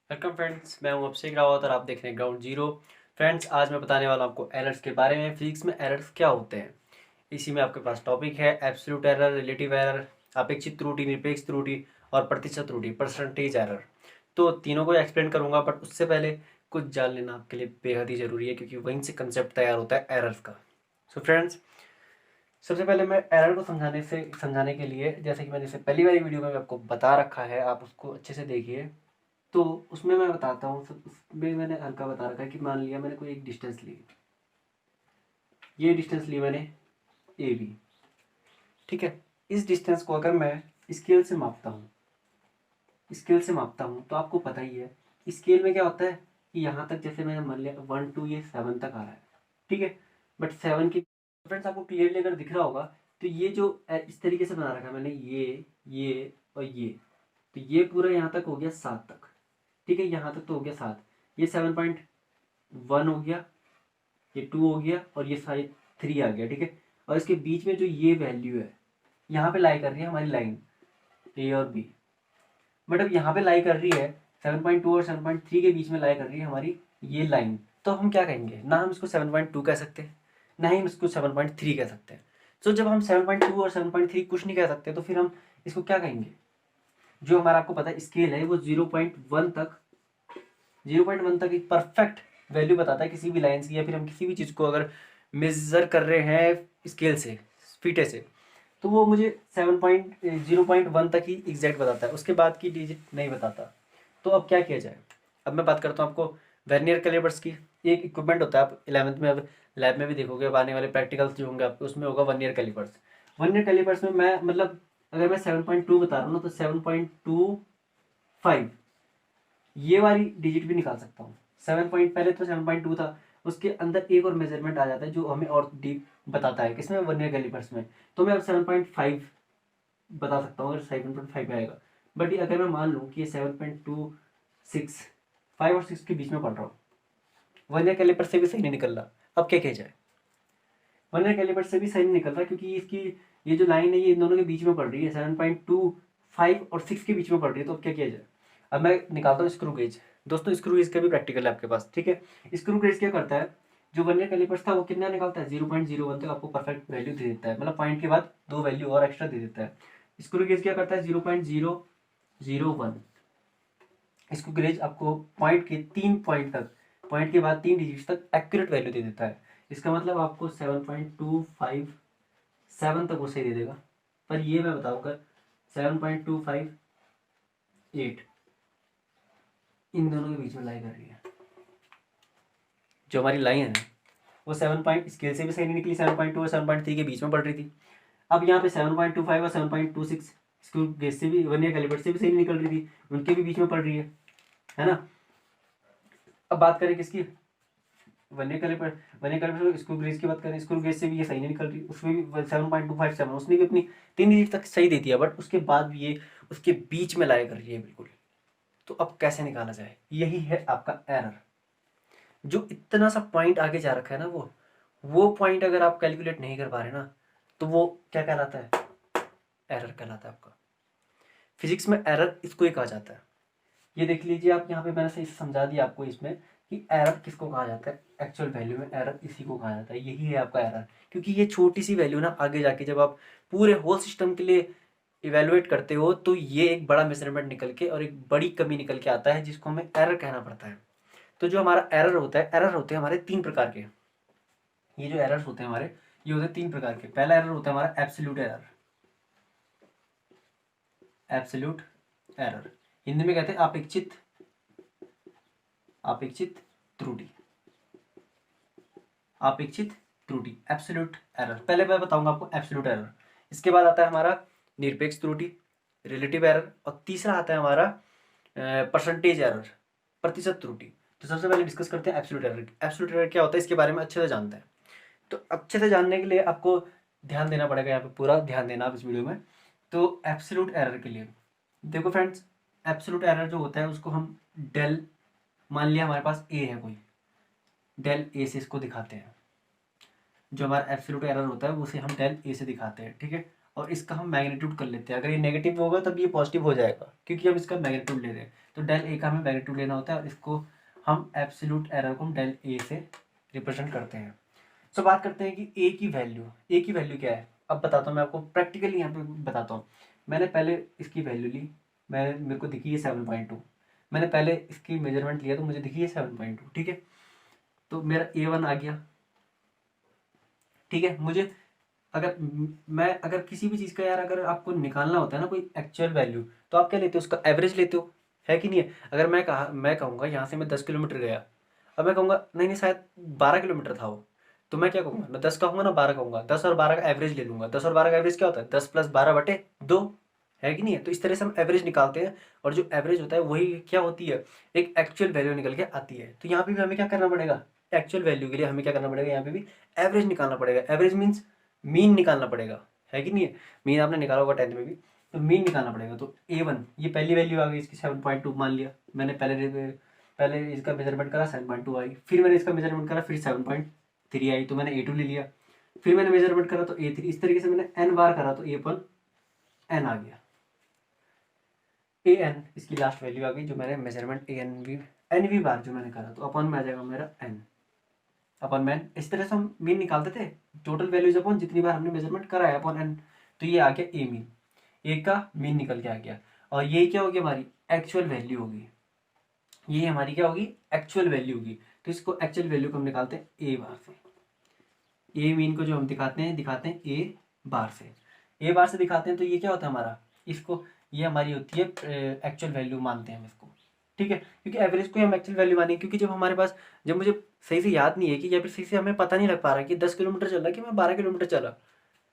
Welcome friends, मैं हूं अभिषेक रावत और आप देख रहे हैं ग्राउंड जीरो। फ्रेंड्स, आज मैं बताने वाला हूं आपको एरर्स के बारे में। फिजिक्स में एरर्स क्या होते हैं, इसी में आपके पास टॉपिक है एब्सोल्यूट एरर, रिलेटिव एरर, अपेक्षित त्रुटि, निरपेक्ष त्रुटि और प्रतिशत त्रुटि, परसेंटेज एरर। तो तीनों को एक्सप्लेन करूंगा, बट उससे पहले कुछ जान लेना आपके लिए बेहद ही ज़रूरी है, क्योंकि वहीं से कंसेप्ट तैयार होता है एरर्स का। सो फ्रेंड्स, सबसे पहले मैं एरर को समझाने के लिए, जैसे कि मैंने इसे पहली वाली वीडियो में आपको बता रखा है, आप उसको अच्छे से देखिए। तो उसमें मैं बताता हूँ, उसमें मैंने हल्का बता रखा है कि मान लिया मैंने कोई एक डिस्टेंस ली, ये डिस्टेंस ली मैंने ए बी, ठीक है। इस डिस्टेंस को अगर मैं स्केल से मापता हूँ तो आपको पता ही है स्केल में क्या होता है कि यहाँ तक, जैसे मैंने मान लिया 1 2 ये 7 तक आ रहा है, ठीक है। बट 7 की फ्रेंड्स आपको क्लियरली अगर दिख रहा होगा, तो ये जो इस तरीके से बना रखा है मैंने, ये और तो ये पूरा यहाँ तक हो गया 7 तक, ठीक है। यहाँ तक तो हो गया 7, ये 7.1 हो गया, ये 2 हो गया और ये साइड 3 आ गया, ठीक है। और इसके बीच में जो ये वैल्यू है, यहाँ पे लाई कर रही है हमारी लाइन ए और बी। बट अब यहाँ पे लाई कर रही है 7.2 और 7.3 के बीच में लाई कर रही है हमारी ये लाइन। तो हम क्या कहेंगे, ना हम इसको 7.2 कह सकते हैं, ना ही हम इसको 7.3 कह सकते हैं। तो जब हम 7.2 और 7.3 कुछ नहीं कह सकते, तो फिर हम इसको क्या कहेंगे। जो हमारा आपको पता है स्केल है, वो 0.1 तक एक परफेक्ट वैल्यू बताता है किसी भी लाइन्स की, या फिर हम किसी भी चीज़ को अगर मेज़र कर रहे हैं स्केल से, फीटे से, तो वो मुझे 0.1 तक ही एग्जैक्ट बताता है, उसके बाद की डिजिट नहीं बताता। तो अब क्या किया जाए। अब मैं बात करता हूँ आपको वर्नियर कैलिपर्स की। एक इक्विपमेंट होता है, आप 11th में अब लैब में भी देखोगे, अब आने वाले प्रैक्टिकल्स जो होंगे आपके, उसमें होगा वर्नियर कैलिपर्स। वर्नियर कैलिपर्स में मैं मतलब अगर मैं 7.2 बता रहा हूँ ना, तो 7.25 ये वाली डिजिट भी निकाल सकता हूँ। 7 पॉइंट, पहले तो 7.2 था, उसके अंदर एक और मेजरमेंट आ जाता है जो हमें और डीप बताता है, किसमें, वर्नियर कैलिपर्स में। तो मैं अब 7.5 बता सकता हूँ अगर 7.5 आएगा। बट ये अगर मैं मान लूँ कि ये 7.26, 5 और 6 के बीच में पढ़ रहा हूँ, वर्नियर कैलिपर से भी सही नहीं निकल रहा, अब क्या किया जाए। वर्नियर कैलिपर से भी सही नहीं निकल रहा, क्योंकि इसकी ये जो लाइन है ये इन दोनों के बीच में पड़ रही है, 7.25 और 6 के बीच में पड़ रही है। तो अब क्या किया जाए। अब मैं निकालता हूँ स्क्रू गेज। दोस्तों, स्क्रू गेज का भी प्रैक्टिकल है आपके पास, ठीक है। स्क्रू गेज क्या करता है, जो वर्नियर कैलिपर्स था वो कितना निकालता है, 0.01 तक आपको परफेक्ट वैल्यू दे देता है, मतलब पॉइंट के बाद 2 वैल्यू और एक्स्ट्रा दे देता है। स्क्रू गेज क्या करता है, 0.001। स्क्रू गेज आपको पॉइंट के 3 पॉइंट तक, पॉइंट के बाद 3 डिजिट तक एक्यूरेट वैल्यू दे देता है। इसका मतलब आपको 7.257 तक वो सही दे देगा। पर ये मैं बताऊँगा 7.258 इन दोनों के बीच में लाई कर रही है। जो हमारी लाइन है वो 7 पॉइंट स्केल से भी सही नहीं निकली, 7.2 और 7.3 के बीच में पड़ रही थी। अब यहाँ पे 7.25 और 7.26 स्क्रू गेज से भी, वर्नियर कैलिपर से भी सही नहीं निकल रही थी, उनके भी बीच में पड़ रही है ना। अब बात करें किसकी, वर्नियर कैलिपर स्क्रू गेज की बात करें, स्क्रू गेज से भी ये सही नहीं निकल रही, उसमें भी 7.257, उसने भी अपनी 3 डिजिट तक सही दे दिया, बट उसके बाद भी ये उसके बीच में लाया कर रही है बिल्कुल। तो अब कैसे निकाला जाए, यही है आपका एरर। जो इतना सा पॉइंट आगे जा रखा है ना, वो पॉइंट अगर आप कैलकुलेट नहीं कर पा रहे ना, तो वो क्या कहलाता है, एरर कहलाता है आपका। फिजिक्स में एरर इसको ही कहा जाता है। ये देख लीजिए आप, यहाँ पे मैंने सही से समझा दिया आपको इसमें कि एरर किसको कहा जाता है। एक्चुअल वैल्यू में एरर इसी को कहा जाता है, यही है आपका एरर। क्योंकि ये छोटी सी वैल्यू ना आगे जाके जब आप पूरे होल सिस्टम के लिए इवेलुएट करते हो, तो ये एक बड़ा मेजरमेंट निकल के और एक बड़ी कमी निकल के आता है, जिसको हमें एरर कहना पड़ता है। तो जो हमारा एरर होता है, एरर होते हैं हमारे 3 प्रकार के। ये जो एरर्स होते हैं हमारे, ये होते हैं 3 प्रकार के। पहला एरर होता है हमारा absolute error. Absolute error Hindi में कहते हैं अपेक्षित त्रुटि। अपेक्षित त्रुटि, एब्सोल्यूट एरर। पहले मैं बताऊंगा आपको एब्सोल्यूट एरर। इसके बाद आता है हमारा निरपेक्ष त्रुटि, रिलेटिव एरर, और तीसरा आता है हमारा परसेंटेज एरर, प्रतिशत त्रुटि। तो सबसे पहले डिस्कस करते हैं एब्सोल्यूट एरर। एब्सोल्यूट एरर क्या होता है, इसके बारे में अच्छे से जानते हैं। तो अच्छे से जानने के लिए आपको ध्यान देना पड़ेगा, यहाँ पे पूरा ध्यान देना आप इस वीडियो में। तो एब्सोल्यूट एरर के लिए देखो फ्रेंड्स, एब्सोल्यूट एरर जो होता है उसको हम डेल, मान लिया हमारे पास ए है कोई, डेल ए से इसको दिखाते हैं। जो हमारा एब्सोल्यूट एरर होता है उसे हम डेल ए से दिखाते हैं, ठीक है। और इसका हम मैग्नीट्यूड कर लेते हैं। अगर ये नेगेटिव होगा तब ये पॉजिटिव हो जाएगा, क्योंकि हम इसका मैग्नीट्यूड ले रहे हैं। तो डेल ए का हमें मैग्नीट्यूड लेना होता है और इसको हम एब्सोल्यूट एरर को हम डेल ए से रिप्रेजेंट करते हैं। सो बात करते हैं कि ए की वैल्यू क्या है। अब बताता हूँ मैं आपको प्रैक्टिकली, यहाँ पे बताता हूँ। मैंने पहले इसकी वैल्यू ली, मेरे को दिखी है 7.2। मैंने पहले इसकी मेजरमेंट लिया तो मुझे दिखी है 7.2, ठीक है। तो मेरा A1 आ गया, ठीक है। मुझे अगर किसी भी चीज़ का यार अगर आपको निकालना होता है ना कोई एक्चुअल वैल्यू, तो आप क्या लेते हो, उसका एवरेज लेते हो, है कि नहीं है। अगर मैं कहूँगा यहाँ से मैं 10 किलोमीटर गया, अब मैं कहूँगा नहीं नहीं शायद 12 किलोमीटर था वो, तो मैं क्या कहूँगा, ना 10 कहूँगा ना 12 कहूँगा, 10 और 12 का एवरेज ले लूँगा। 10 और 12 का एवरेज क्या होता है, 10+12/2, है कि नहीं है। तो इस तरह से हम एवरेज निकालते हैं, और जो एवरेज होता है वही क्या होती है, एक एक्चुअल वैल्यू निकल के आती है। तो यहाँ पे भी हमें क्या करना पड़ेगा, एक्चुअल वैल्यू के लिए हमें क्या करना पड़ेगा, यहाँ पे भी एवरेज निकालना पड़ेगा। एवरेज मीन्स मीन निकालना पड़ेगा, है कि नहीं है। मीन आपने निकाला होगा 10th में भी, तो मीन निकालना पड़ेगा। तो A1 ये पहली वैल्यू आ गई इसकी 7.2 मान लिया मैंने। पहले इसका मेजरमेंट करा 7.2 आई, फिर मैंने इसका मेजरमेंट करा फिर 7.3 आई, तो मैंने A2 ले लिया। फिर मैंने मेजरमेंट करा तो A3, इस तरीके से मैंने n बार करा तो A1 n आ गया। an इसकी लास्ट वैल्यू आ गई, जो मैंने मेजरमेंट nv बार जो मैंने करा, तो अपन में आ जाएगा मेरा n अपन मैन। इस तरह से हम मीन निकालते थे, टोटल वैल्यूज अपन जितनी बार हमने मेजरमेंट करा है अपन एन। तो ये आ गया ए मीन, ए का मीन निकल के आ गया। और ये क्या होगी, हमारी एक्चुअल वैल्यू होगी। ये हमारी क्या होगी, एक्चुअल वैल्यू होगी। तो इसको एक्चुअल वैल्यू को हम निकालते हैं ए बार से। ए मीन को जो हम दिखाते हैं ए बार से। ए बार से दिखाते हैं तो ये क्या होता है हमारा, इसको ये हमारी होती है एक्चुअल वैल्यू मानते हैं हम इसको, ठीक है। क्योंकि एवरेज को हम एक्चुअल वैल्यू मानेंगे, क्योंकि जब मुझे सही से याद नहीं है कि या फिर सही से हमें पता नहीं लग पा रहा कि 10 किलोमीटर चल रहा कि मैं 12 किलोमीटर चला,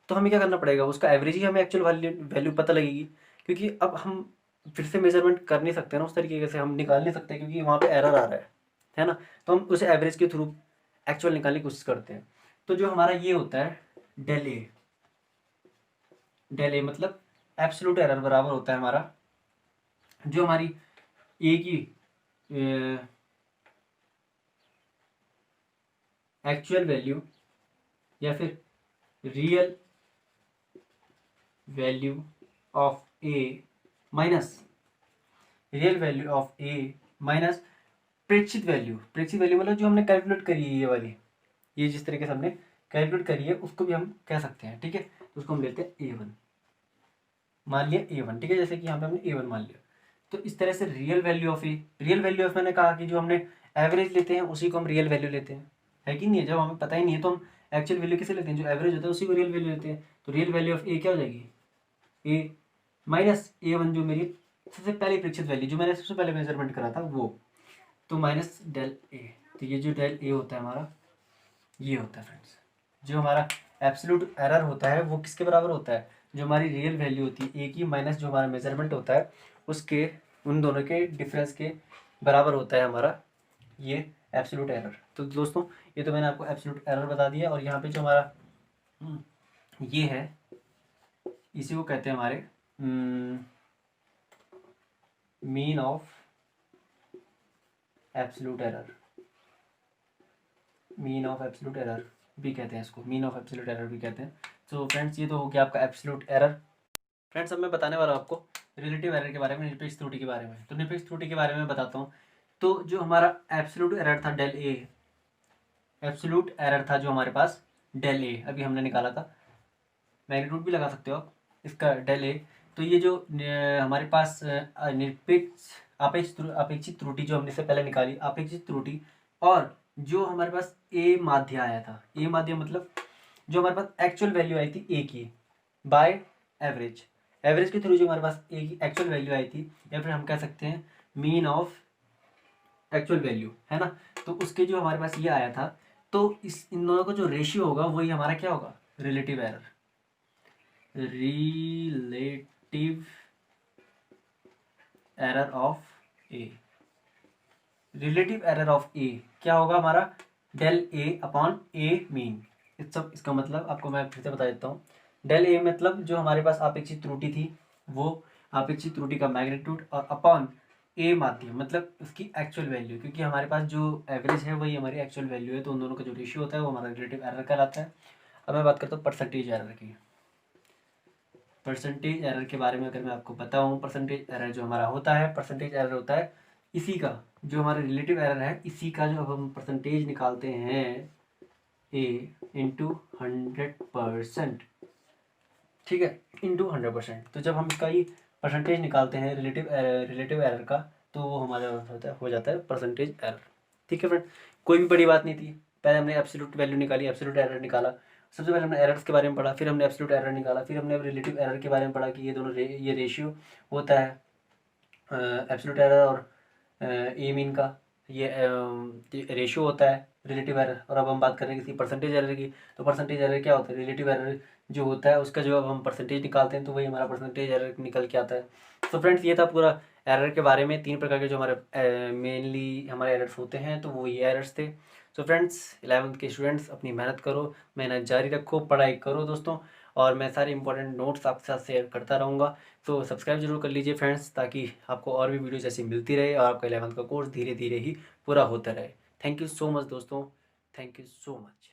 तो हमें क्या करना पड़ेगा, उसका एवरेज ही हमें एक्चुअल वैल्यू पता लगेगी। क्योंकि अब हम फिर से मेजरमेंट कर नहीं सकते ना उस तरीके से, हम निकाल नहीं सकते क्योंकि वहाँ पे एरर आ रहा है ना। तो हम उसे एवरेज के थ्रू एक्चुअल निकालने की कोशिश करते हैं। तो जो हमारा ये होता है डेल ए मतलब एब्सोल्यूट एरर बराबर होता है हमारा, जो हमारी ए की एक्चुअल वैल्यू या फिर real value of A minus प्रेक्षित वैल्यू मतलब जो हमने कैलकुलेट करी है, ये वाली, ये जिस तरीके से हमने कैलकुलेट करी है उसको भी हम कह सकते हैं, ठीक है। तो उसको हम लेते हैं A1, मान लिया A1, ठीक है। जैसे कि यहाँ पे हमने A1 मान लिया, तो इस तरह से रियल वैल्यू ऑफ मैंने कहा कि जो हमने एवरेज लेते हैं उसी को हम रियल वैल्यू लेते हैं, है कि नहीं है। जब हमें पता ही नहीं है तो हम एक्चुअल वैल्यू किसे लेते हैं, जो एवरेज होता है उसी को रियल वैल्यू लेते हैं। तो रियल वैल्यू ऑफ ए क्या हो जाएगी, ए माइनस A1 जो मेरी सबसे पहले प्रेक्षित वैल्यू जो मैंने सबसे पहले मेजरमेंट करा था वो, तो माइनस डेल ए। तो ये जो डेल ए होता है हमारा, ये होता है फ्रेंड्स, जो हमारा एब्सोल्यूट एरर होता है वो किसके बराबर होता है, जो हमारी रियल वैल्यू होती है ए की माइनस जो हमारा मेजरमेंट होता है उसके, उन दोनों के डिफरेंस के बराबर होता है हमारा ये एब्सोल्यूट एरर। तो दोस्तों ये तो मैंने आपको एब्सोल्यूट एरर बता दिया। और यहाँ पे जो हमारा ये है, इसी को कहते हैं हमारे mean of absolute error, mean of absolute error भी कहते हैं इसको, मीन ऑफ एब्सोल्यूट एरर भी कहते हैं। तो फ्रेंड्स ये तो हो गया आपका एब्सोल्यूट एरर। फ्रेंड्स अब मैं बताने वाला हूँ आपको रिलेटिव एरर के बारे में, निरपेक्ष त्रुटि के बारे में। तो निरपेक्ष त्रुटि के बारे में बताता हूँ। तो जो हमारा एब्सोल्यूट एरर था डेल ए, एब्सोल्यूट एरर था जो हमारे पास डेल ए अभी हमने निकाला था, मैग्नीट्यूड भी लगा सकते हो आप इसका डेल ए। तो ये जो हमारे पास निरपेक्ष अपेक्षित त्रुटि जो हमने से पहले निकाली, अपेक्षित त्रुटि, और जो हमारे पास ए माध्य आया था, ए माध्य मतलब जो हमारे पास एक्चुअल वैल्यू आई थी ए की बाय एवरेज के थ्रू जो हमारे पास ए की एक्चुअल वैल्यू आई थी, या फिर हम कह सकते हैं मीन ऑफ एक्चुअल वैल्यू, है ना। तो उसके जो हमारे पास ये आया था, तो इन दोनों का जो रेशियो होगा वही हमारा क्या होगा, relative error of a. Relative error of a क्या होगा हमारा, del a upon a mean. इसका मतलब आपको मैं फिर से बता देता हूँ। डेल ए मतलब जो हमारे पास अपेक्षित त्रुटि थी वो अपेक्षित त्रुटि का मैग्नीट्यूड, और अपॉन ए माध्य मतलब उसकी एक्चुअल वैल्यू, क्योंकि हमारे पास जो एवरेज है वही हमारी एक्चुअल वैल्यू है। तो उन दोनों का जो रेशियो होता है वो हमारा रिलेटिव एरर कहलाता है। अब मैं बात करता हूँ परसेंटेज एरर की। परसेंटेज एरर के बारे में अगर मैं आपको बताऊं, परसेंटेज एरर जो हमारा होता है, परसेंटेज एरर होता है इसी का, जो हमारा रिलेटिव एरर है इसी का जो अब हम परसेंटेज निकालते हैं ए इंटू 100%, ठीक है, इंटू 100%। तो जब हम इसका ही परसेंटेज निकालते हैं रिलेटिव एरर का, तो वो हमारा हो जाता है परसेंटेज एरर। ठीक है फ्रेंड, कोई भी बड़ी बात नहीं थी। पहले हमने एब्सोल्यूट वैल्यू निकाली, एब्सोल्यूट एरर निकाला, सबसे पहले हमने एरर्स के बारे में पढ़ा, फिर हमने एब्सोल्यूट एरर निकाला, फिर हमने रिलेटिव एरर के बारे में पढ़ा कि ये दोनों ये रेशियो होता है एब्सोल्यूट एरर और ए मीन का, ये रेशियो होता है रिलेटिव एरर। और अब हम बात करें किसी परसेंटेज एरर की, तो परसेंटेज एरर क्या होता है, रिलेटिव एरर जो होता है उसका जो अब हम परसेंटेज निकालते हैं तो वही हमारा परसेंटेज एरर निकल के आता है। तो फ्रेंड्स ये था पूरा एरर के बारे में, 3 प्रकार के जो हमारे मेनली हमारे एरर्स होते हैं, तो वो ये एरर्स थे। सो फ्रेंड्स 11th के स्टूडेंट्स अपनी मेहनत करो, मेहनत जारी रखो, पढ़ाई करो दोस्तों, और मैं सारे इंपॉर्टेंट नोट्स आपके साथ शेयर करता रहूँगा। तो सब्सक्राइब जरूर कर लीजिए फ्रेंड्स, ताकि आपको और भी वीडियोज ऐसी मिलती रहे और आपका 11th का कोर्स धीरे धीरे ही पूरा होता रहे। थैंक यू सो मच दोस्तों, थैंक यू सो मच।